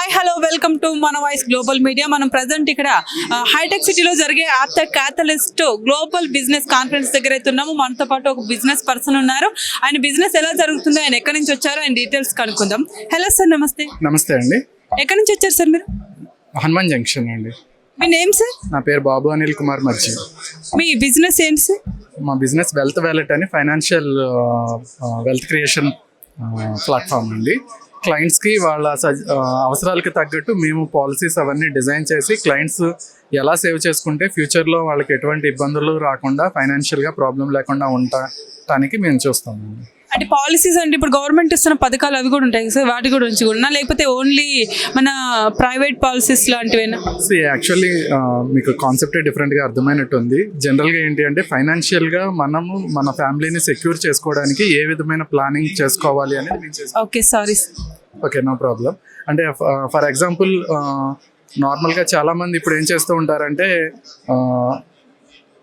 Hi hello welcome to మన voice global media. మనం present ఇక్కడ హైటెక్ సిటీలో జరిగే Aptech catalyst global business conference దగ్గర అయితే ఉన్నాము. మనతో పాటు ఒక బిజినెస్ పర్సన్ ఉన్నారు. ఆయన బిజినెస్ ఎలా జరుగుతుందో, ఆయన ఎక్కడి నుంచి వచ్చారో ఆయన డీటెయిల్స్ కనుక్కుందాం. హలో సార్, నమస్తే. నమస్తే అండి. ఎక్కడి నుంచి వచ్చారు సార్ మీరు? హనుమాన్ జంక్షన్ అండి. మీ నేమ్ సార్? నా పేరు బాబు అనిల్ కుమార్ మర్జీ. మీ బిజినెస్ ఏంటి సార్? మా బిజినెస్ వెల్త్ వ్యాలెట్ అని ఫైనాన్షియల్ వెల్త్ క్రియేషన్ ప్లాట్ఫామ్ అండి. క్లయింట్స్కి వాళ్ళ అవసరాలకి తగ్గట్టు మేము పాలసీస్ అవన్నీ డిజైన్ చేసి క్లయింట్స్ ఎలా సేవ్ చేసుకుంటే ఫ్యూచర్లో వాళ్ళకి ఎటువంటి ఇబ్బందులు రాకుండా ఫైనాన్షియల్గా ప్రాబ్లం లేకుండా ఉండటానికి మేము చూస్తామండి. అంటే పాలసీస్ అంటే ఇప్పుడు గవర్నమెంట్ ఇస్తున్న పథకాలు అవి కూడా ఉంటాయి సార్, వాటి గురించి కూడా, లేకపోతే ఓన్లీ మన ప్రైవేట్ పాలసీస్ లాంటివేనా? యాక్చువల్లీ మీకు కాన్సెప్టే డిఫరెంట్గా అర్థమైనట్టు ఉంది. జనరల్గా ఏంటి అంటే ఫైనాన్షియల్గా మనము మన ఫ్యామిలీని సెక్యూర్ చేసుకోవడానికి ఏ విధమైన ప్లానింగ్ చేసుకోవాలి అనేది మేము చేస్తాం. Okay, sorry. Okay, no problem. అంటే ఫర్ ఎగ్జాంపుల్ నార్మల్గా చాలామంది ఇప్పుడు ఏం చేస్తూ ఉంటారంటే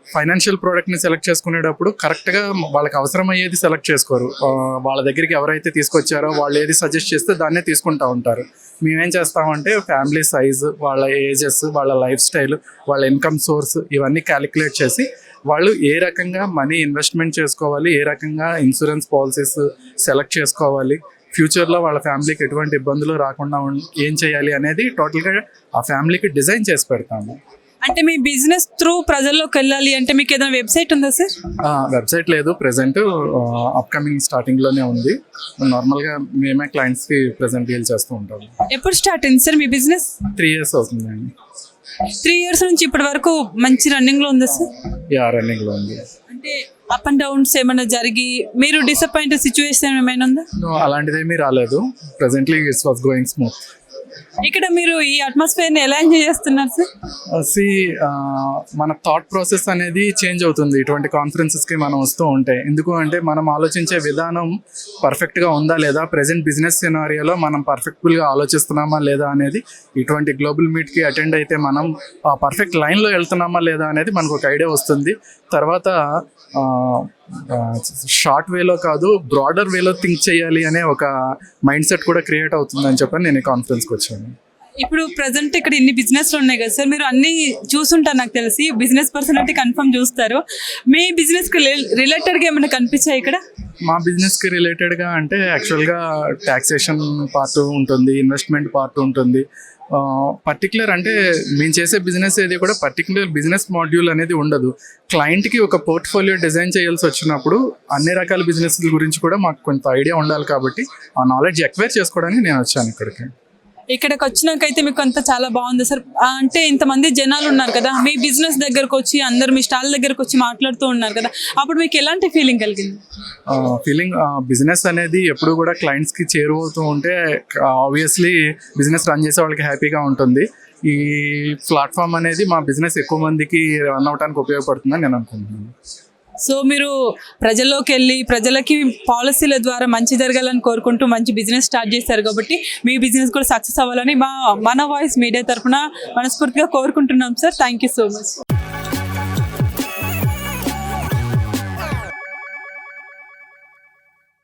ఫైనాన్షియల్ ప్రోడక్ట్ని సెలెక్ట్ చేసుకునేటప్పుడు కరెక్ట్గా వాళ్ళకి అవసరమయ్యేది సెలెక్ట్ చేసుకోరు. వాళ్ళ దగ్గరికి ఎవరైతే తీసుకొచ్చారో వాళ్ళు ఏది సజెస్ట్ చేస్తే దాన్నే తీసుకుంటూ ఉంటారు. మేమేం చేస్తామంటే ఫ్యామిలీ సైజు, వాళ్ళ ఏజెస్, వాళ్ళ లైఫ్ స్టైల్, వాళ్ళ ఇన్కమ్ సోర్స్ ఇవన్నీ క్యాలిక్యులేట్ చేసి వాళ్ళు ఏ రకంగా మనీ ఇన్వెస్ట్మెంట్ చేసుకోవాలి, ఏ రకంగా ఇన్సూరెన్స్ పాలసీస్ సెలెక్ట్ చేసుకోవాలి, ఫ్యూచర్లో వాళ్ళ ఫ్యామిలీకి ఎటువంటి ఇబ్బందులు రాకుండా ఏం చేయాలి అనేది టోటల్గా ఆ ఫ్యామిలీకి డిజైన్ చేసి పెడతాము. అంటే మీ బిజినెస్ త్రూ ప్రజల్లోకి వెళ్ళాలి అంటే మీకు ఏదైనా వెబ్సైట్ ఉందా సార్? వెబ్సైట్ లేదు, ప్రెసెంట్ అప్కమింగ్ స్టార్టింగ్లోనే ఉంది. నార్మల్గా మేమే క్లయింట్స్కి ప్రెసెంట్ డీల్ చేస్తూ ఉంటాము. ఎప్పుడు స్టార్ట్ అయింది సార్ మీ బిజినెస్? 3 years అవుతుందండి. 3 years నుంచి ఇప్పటి వరకు మంచి రన్నింగ్లో ఉందా సార్? రన్నింగ్లో ఉంది. అంటే అప్ అండ్ డౌన్స్ ఏమైనా జరిగి మీరు డిసప్పాయింట్ సిచ్యువేషన్ ఏమైనా ఉందా? అలాంటిదేమీ రాలేదు. Presently it's was going smooth. ఇక్కడ మీరు ఈ అట్మాస్ఫియర్ని ఎలా ఎంజాయ్ చేస్తున్నారు సార్? మన థాట్ ప్రాసెస్ అనేది చేంజ్ అవుతుంది ఇటువంటి కాన్ఫరెన్సెస్కి మనం వస్తూ ఉంటే. ఎందుకు అంటే మనం ఆలోచించే విధానం పర్ఫెక్ట్గా ఉందా లేదా, ప్రజెంట్ బిజినెస్ సినారియోలో మనం పర్ఫెక్ట్గా ఆలోచిస్తున్నామా లేదా అనేది ఇటువంటి గ్లోబల్ మీట్కి అటెండ్ అయితే మనం ఆ పర్ఫెక్ట్ లైన్లో వెళ్తున్నామా లేదా అనేది మనకు ఒక ఐడియా వస్తుంది. తర్వాత షార్ట్ వేలో కాదు, బ్రాడర్ వేలో థింక్ చేయాలి అనే ఒక మైండ్ సెట్ కూడా క్రియేట్ అవుతుందని చెప్పని నేను ఈ కాన్ఫరెన్స్కి వచ్చాను. ఇప్పుడు ప్రజెంట్ ఇక్కడ ఇన్ని బిజినెస్లు ఉన్నాయి కదా సార్, మీరు అన్నీ చూసుంటారు నాకు తెలిసి. బిజినెస్ పర్సన్ అంటే కన్ఫర్మ్ చూస్తారు. మీ బిజినెస్కి రిలేటెడ్గా ఏమైనా కనిపించాయి ఇక్కడ? మా బిజినెస్కి రిలేటెడ్గా అంటే యాక్చువల్గా ట్యాక్సేషన్ పార్ట్ ఉంటుంది, ఇన్వెస్ట్మెంట్ పార్ట్ ఉంటుంది. పర్టికులర్ అంటే మేము చేసే బిజినెస్ ఏది కూడా పర్టికులర్ బిజినెస్ మాడ్యూల్ అనేది ఉండదు. క్లయింట్కి ఒక పోర్ట్ఫోలియో డిజైన్ చేయాల్సి వచ్చినప్పుడు అన్ని రకాల బిజినెస్ల గురించి కూడా మాకు కొంత ఐడియా ఉండాలి. కాబట్టి ఆ నాలెడ్జ్ ఎక్వైర్ చేసుకోవడానికి నేను వచ్చాను ఇక్కడికి. ఇక్కడికి వచ్చినాకైతే మీకు అంతా చాలా బాగుంది సార్. అంటే ఇంతమంది జనాలు ఉన్నారు కదా, మీ బిజినెస్ దగ్గరకు వచ్చి అందరు మీ స్టాల్ దగ్గరకు వచ్చి మాట్లాడుతూ ఉన్నారు కదా, అప్పుడు మీకు ఎలాంటి ఫీలింగ్ కలిగింది? బిజినెస్ అనేది ఎప్పుడు కూడా క్లయింట్స్కి చేరువవుతూ ఉంటే ఆబ్వియస్లీ బిజినెస్ రన్ చేసే వాళ్ళకి హ్యాపీగా ఉంటుంది. ఈ ప్లాట్ఫామ్ అనేది మా బిజినెస్ ఎక్కువ మందికి రన్ అవడానికి ఉపయోగపడుతుందని నేను అనుకుంటున్నాను. సో మీరు ప్రజల్లోకి వెళ్ళి ప్రజలకి పాలసీల ద్వారా మంచి జరగాలని కోరుకుంటూ మంచి బిజినెస్ స్టార్ట్ చేశారు. కాబట్టి మీ బిజినెస్ కూడా సక్సెస్ అవ్వాలని మన వాయిస్ మీడియా తరఫున మనస్ఫూర్తిగా కోరుకుంటున్నాం sir. Thank you so much.